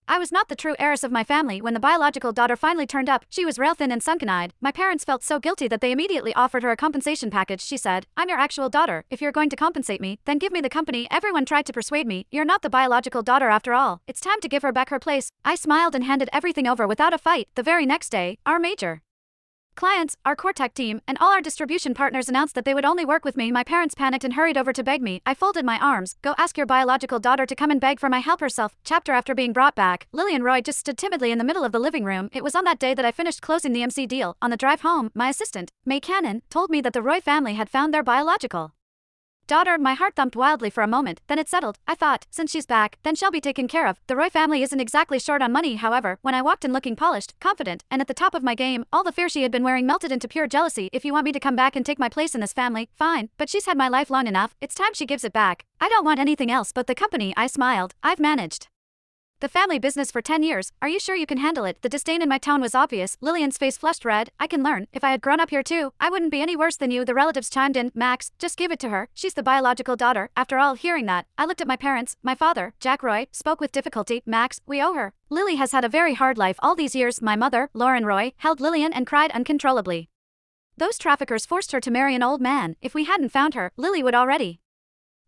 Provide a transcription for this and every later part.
I was not the true heiress of my family. When the biological daughter finally turned up, she was rail-thin and sunken-eyed. My parents felt so guilty that they immediately offered her a compensation package. She said, "I'm your actual daughter. If you're going to compensate me, then give me the company." Everyone tried to persuade me. "You're not the biological daughter after all. It's time to give her back her place." I smiled and handed everything over without a fight. The very next day, our major clients, our core tech team, and all our distribution partners announced that they would only work with me. My parents panicked and hurried over to beg me. I folded my arms. "Go ask your biological daughter to come and beg for my help herself." Chapter after being brought back, Lily and Roy just stood timidly in the middle of the living room. It was on that day that I finished closing the MC deal. On the drive home, my assistant, May Cannon, told me that the Roy family had found their biological daughter. My heart thumped wildly for a moment, then it settled. I thought, since she's back, then she'll be taken care of. The Roy family isn't exactly short on money. However, when I walked in looking polished, confident, and at the top of my game, all the fear she had been wearing melted into pure jealousy. "If you want me to come back and take my place in this family, fine, but she's had my life long enough. It's time she gives it back. I don't want anything else but the company." I smiled. "I've managed the family business for 10 years. Are you sure you can handle it?" The disdain in my tone was obvious. Lillian's face flushed red. "I can learn. If I had grown up here too, I wouldn't be any worse than you." The relatives chimed in. "Max, just give it to her. She's the biological daughter." After all, hearing that, I looked at my parents. My father, Jack Roy, spoke with difficulty. "Max, we owe her. Lily has had a very hard life all these years." My mother, Lauren Roy, held Lillian and cried uncontrollably. "Those traffickers forced her to marry an old man. If we hadn't found her, Lily would already."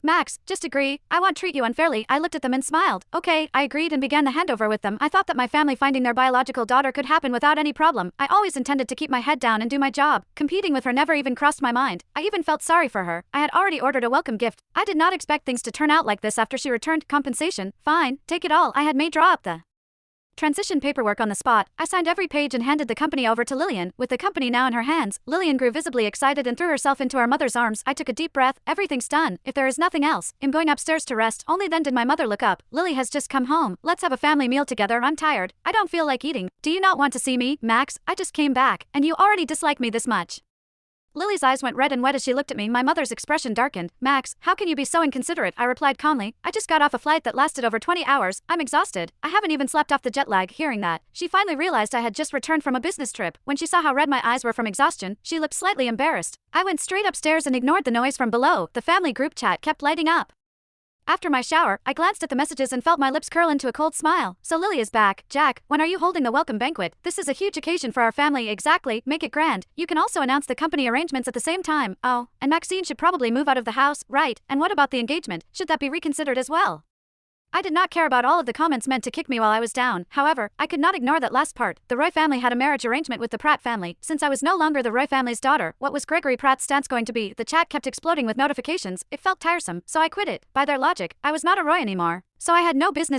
"Max, just agree. I won't treat you unfairly." I looked at them and smiled. "Okay," I agreed and began the handover with them. I thought that my family finding their biological daughter could happen without any problem. I always intended to keep my head down and do my job. Competing with her never even crossed my mind. I even felt sorry for her. I had already ordered a welcome gift. I did not expect things to turn out like this. After she returned, "Compensation? Fine, take it all." I had May draw up the transition paperwork on the spot. I signed every page and handed the company over to Lillian. With the company now in her hands, Lillian grew visibly excited and threw herself into our mother's arms. I took a deep breath. Everything's done. If there is nothing else, I'm going upstairs to rest. Only then did my mother look up. "Lily has just come home. Let's have a family meal together. I'm tired. I don't feel like eating. Do you not want to see me?" "Max, I just came back, and you already dislike me this much." Lily's eyes went red and wet as she looked at me. My mother's expression darkened. "Max, how can you be so inconsiderate?" I replied calmly. "I just got off a flight that lasted over 20 hours. I'm exhausted. I haven't even slept off the jet lag." Hearing that, she finally realized I had just returned from a business trip. When she saw how red my eyes were from exhaustion, she looked slightly embarrassed. I went straight upstairs and ignored the noise from below. The family group chat kept lighting up. After my shower, I glanced at the messages and felt my lips curl into a cold smile. "So Lily is back. Jack, when are you holding the welcome banquet? This is a huge occasion for our family." "Exactly, make it grand. You can also announce the company arrangements at the same time." "Oh, and Maxine should probably move out of the house." "Right, and what about the engagement? Should that be reconsidered as well?" I did not care about all of the comments meant to kick me while I was down. However, I could not ignore that last part. The Roy family had a marriage arrangement with the Pratt family. Since I was no longer the Roy family's daughter, what was Gregory Pratt's stance going to be? The chat kept exploding with notifications. It felt tiresome, so I quit it. By their logic, I was not a Roy anymore, so I had no business